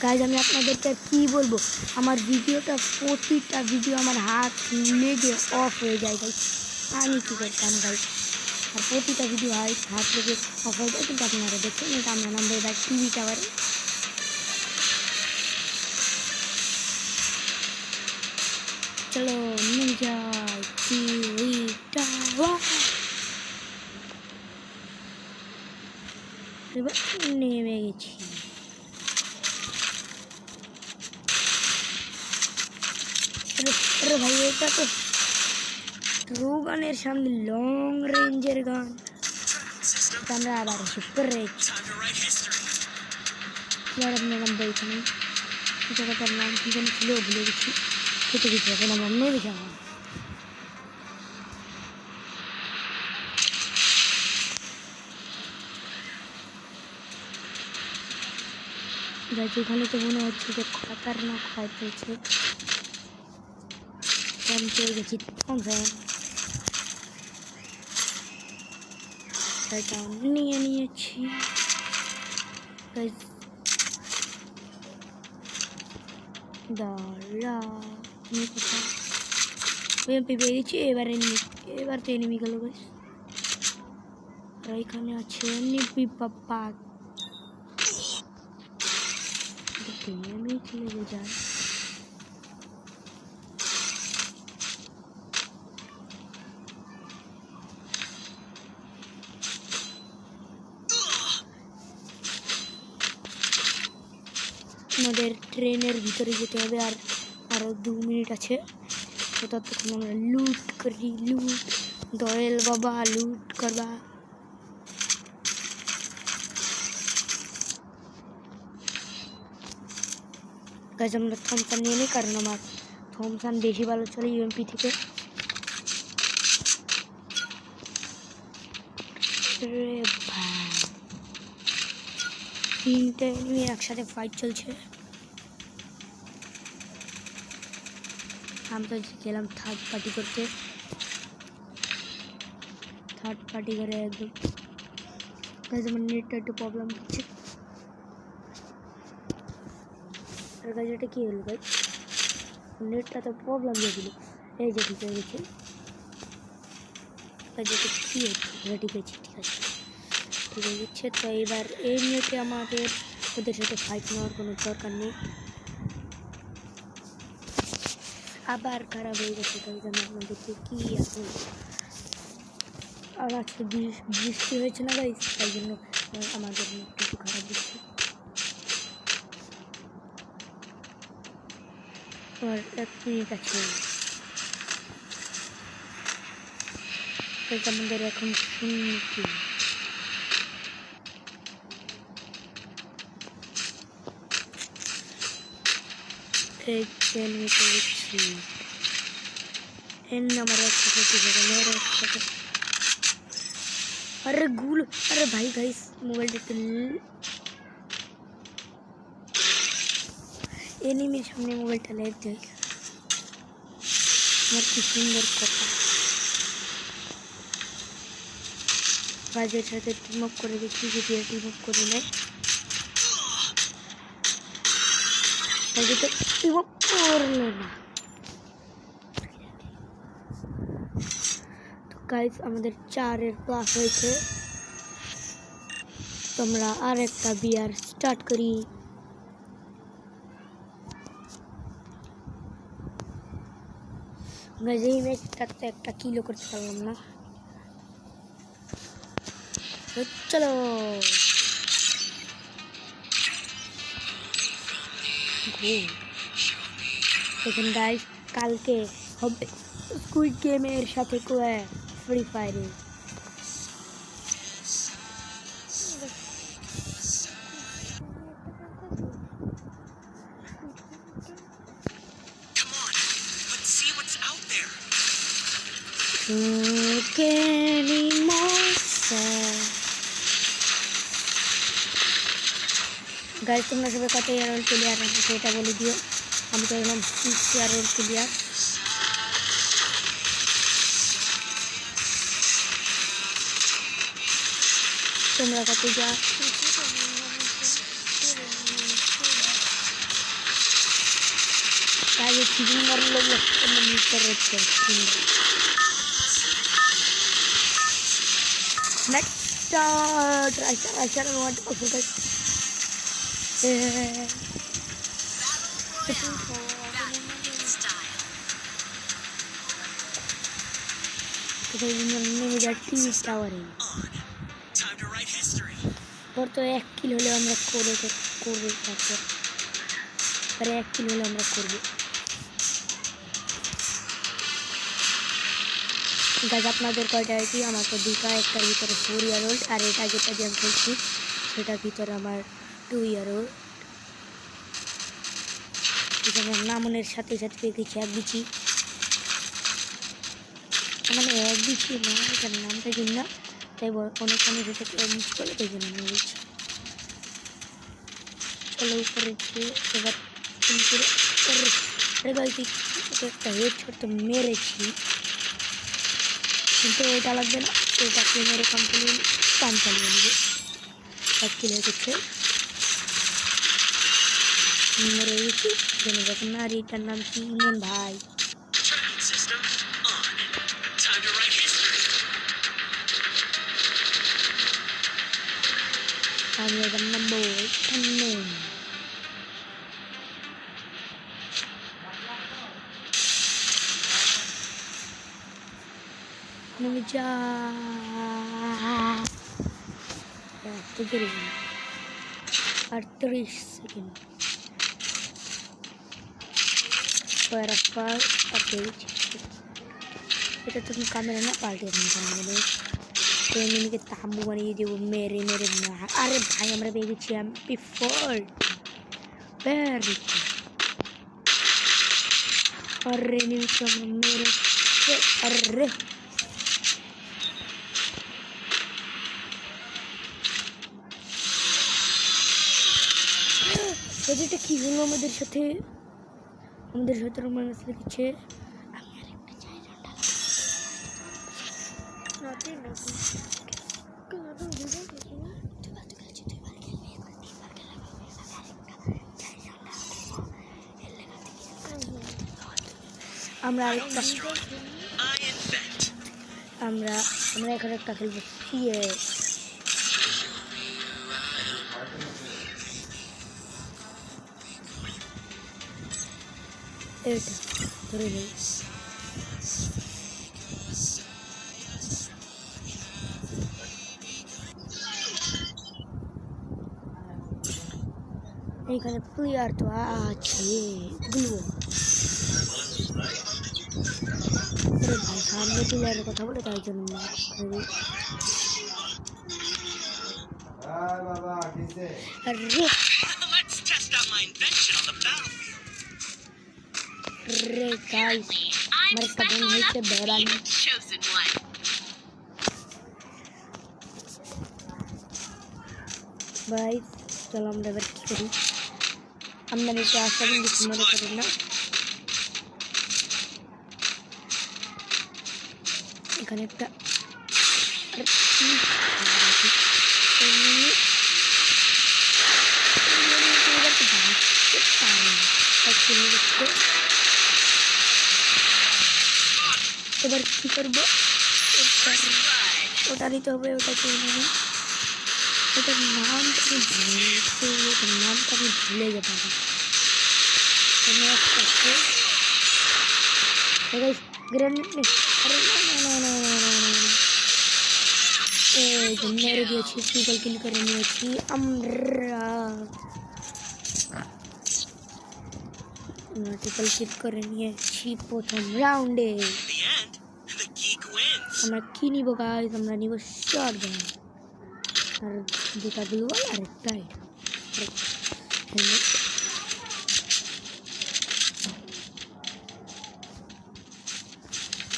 Guys আমি আপনাদেরকে কি বলবো, আমার ভিডিওটা প্রতিটা ভিডিও আমার হাত লেগে অফ হয়ে যায় গাইজ। আমি কী করতাম গাইজ, আর প্রতিটা ভিডিও হাত লেগে অফ হয়ে যায়। কিন্তু আপনারা দেখছেন এটা আমরা নামবো এবার টিভি টাওয়ারে। চলো নেমে যাই টিভি টাওয়ার। এবার নেমে গেছি। ভাই এটা তো ট্রু গানের সামনে লং রেঞ্জের গান, আমরা আবার সুপার রেঞ্জ। আপনার নাম এখানে জায়গাটার নাম কি যেন ছিল ভুলে গেছি, খেতে গেছি। এখন আমরা নেমে যাবো। যেখানে তো মনে হচ্ছে যে খতরনাক ফাইট চলছে। আমি চলে গেছি এটা নিয়ে নিয়েছি। বেরিয়েছি এবার তো এনিমি গেল গাইস। আর এখানে আছে এনিমি পাপা, আমি চলে যায়। আমাদের ট্রেনের ভিতরে যেতে হবে, আর আরও 2 মিনিট আছে। তো ততক্ষণ আমরা লুট করি, লুট দয়াল বাবা লুট করবা। গাইজ আমরা থমসান নিয়ে নিই, কারণ আমার থমসান বেশি ভালো চলে ইউএমপি থেকে। ভাই 3টে এনিমি একসাথে ফাইট চলছে। আমি তো গেলাম থার্ড পার্টি করতে, থার্ড পার্টি করে একদম। গাইজ আমার নেটটা একটু প্রবলেম দিচ্ছে। আর গাইজ এটা কী হলো গাইজ, নেটটা তো প্রবলেম দিয়েছিল। এই যে ঠিক হয়ে গেছে। গাইজ এটা কী হচ্ছে, ঠিক আছে ঠিক আছে ঠিক হয়ে যাচ্ছে। তো এবার এই নেটে আমাদের ওদের সাথে ফাইট নেওয়ার কোনো দরকার নেই। আবার খারাপ হয়ে গেছে গাইজ। আমি আপনাদেরকে কী এখন, আর আজকে বৃষ্টি হয়েছে না গাইজ, তাই জন্য আমাদের নেটটা একটু খারাপ দিচ্ছে। আর 1 মিনিট আছে। আমাদের এখন শুনছি আমার একসাথে। अरे गुल, अरे भाई गाइस मोबाइल एनिमिर सामने मोबाइलটা লাইভ দেখ। আমার কি সুন্দর কথা, বাজের সাথে টিম আপ করে দেখি যদি টিম আপ করে নেয়। বাজে তো টিম আপ করলো না। তো গাইস আমাদের 4-এর প্লাস হয়েছে। তোমরা আর একটা বিয়ার স্টার্ট করি। গাইস এই ম্যাচটাতে একটা কিলো করতে পারলাম না। চলো দেখুন গাইস, কালকে হবে স্কুইড গেমের সাথে ফ্রি ফায়ারে। গাইস তোমরা সবাই কত ইয়ার প্লেয়ার আছে এটা বলে দিও। আমি তো এলাম 6 ইয়ার প্লেয়ার। তোমরা কত যা आगे चीज़ें मर लोग लगते हैं नहीं कर रहे थे नेक्स्ट राइटर वाट ऑफ का तो मेरा टीवी टावर है और तो 1 किलो ले আমরা করে তারপর আরে 1 কিলো হলে আমরা করব গাইস আপনাদের কয়টা আইটি আমাকে দুটো একটার ভিতরে 4 ইয়ার ওল্ড আর এটা যেটা আমি বলছি সেটার ভিতরে আমার 2 ইয়ার ওল্ড এটা আমার নামনের সাথে সাথে পেয়েছি এক বিচি মানে এক বিচি না এটার নামটা জানি না তাই অনেক অনেক এটাকে মিস করে তাই জন্য আমি বলছি চলো উপরে গিয়ে এবার अरे गाइस একটা হেডশট তো মেরেছি কিন্তু এটা লাগবে না এটাকে মেরে কাম চালিয়ে নেব এক কিলো হচ্ছে মেরে গেছি জেনে দেখুন না আর এটার নাম কি ইমন ভাই আমি এবার number 10 Nemi ja to geri 38 second para far update এটা তুমি ক্যামেরা না পাল্টে দিন মানে তো এনিমিকে তাম্বু বানিয়ে দেব মেরে না আরে ভাই আমরা পেয়ে গেছি MP4 ভেরি আরে এনিমিকে আমরা মেরে আরে এটা কি হলো আমাদের সাথে রোমান্স লিখছে আমি আরেকটা চাই রান্না নাতে আমরা আরেকটা আমরা এখন একটা খেলবো CS এটা ধরে নেই এইখানে প্লেয়ার তো আছে গুলো আরে ভাই সামনে প্লেয়ারের কথা বলে তাই জন্য আরে रे गाइस मेरे कदम नीचे बहरानी गाइस चलो हम लेवल की करी हमने नीचे आशा भी लिखी मेरे करना এখানে একটা এবার কি করবো ওটা নিতে হবে ওটা কিনে ওটার নামটা আমি ভুলে যেতে পারি গ্রেনেড আরে মেরে দিয়েছি ট্রিপল কিল করে নিয়েছি আমরা ট্রিপল কিল করে নিয়েছি প্রথম রাউন্ডে আমরা কি নিব গাইস আমরা নিব শটগান আর দুটা গ্লুয়াল আর একটা হেলমেট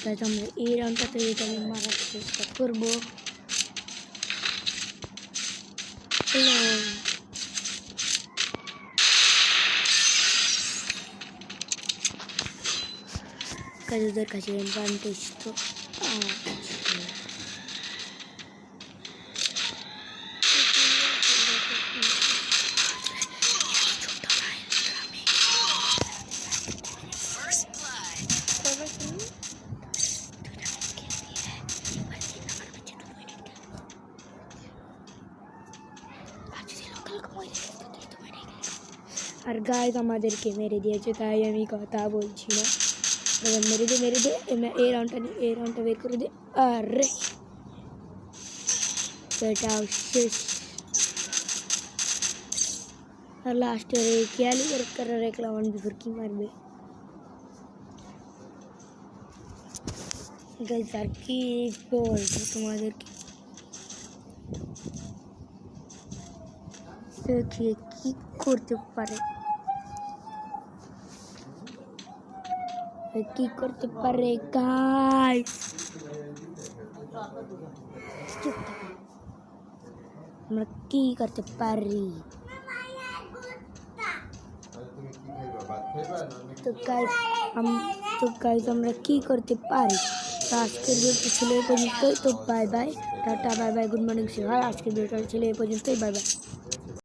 তাই আমরা এই রাউন্ডটাতে এটা মারার চেষ্টা করবো কাজের কাছে অ্যাডভান্টেজ তো আর গাইজ আমাদেরকে মেরে দিয়েছে, তাই আমি কথা বলছি না। এবার মেরে দে এই রাউন্ডটা বের করে দে। আরে এটাও শেষ। আর লাস্টের এই খেয়ালি করে রাখলাম 1v4 কি মারবে গাইজ। আর কি বলবো তোমাদেরকে, দেখিয়ে কি করতে পারে, কি করতে পারে গাইস। আমরা কি করতে পারি? তো গাইস আমরা কি করতে পারি? তো আজকের ভিডিওটা ছিল এই পর্যন্তই। তো bye bye, tata, bye bye, good morning, সে হয়। আজকের ভিডিওটা ছিল এই পর্যন্তই, বাই বাই।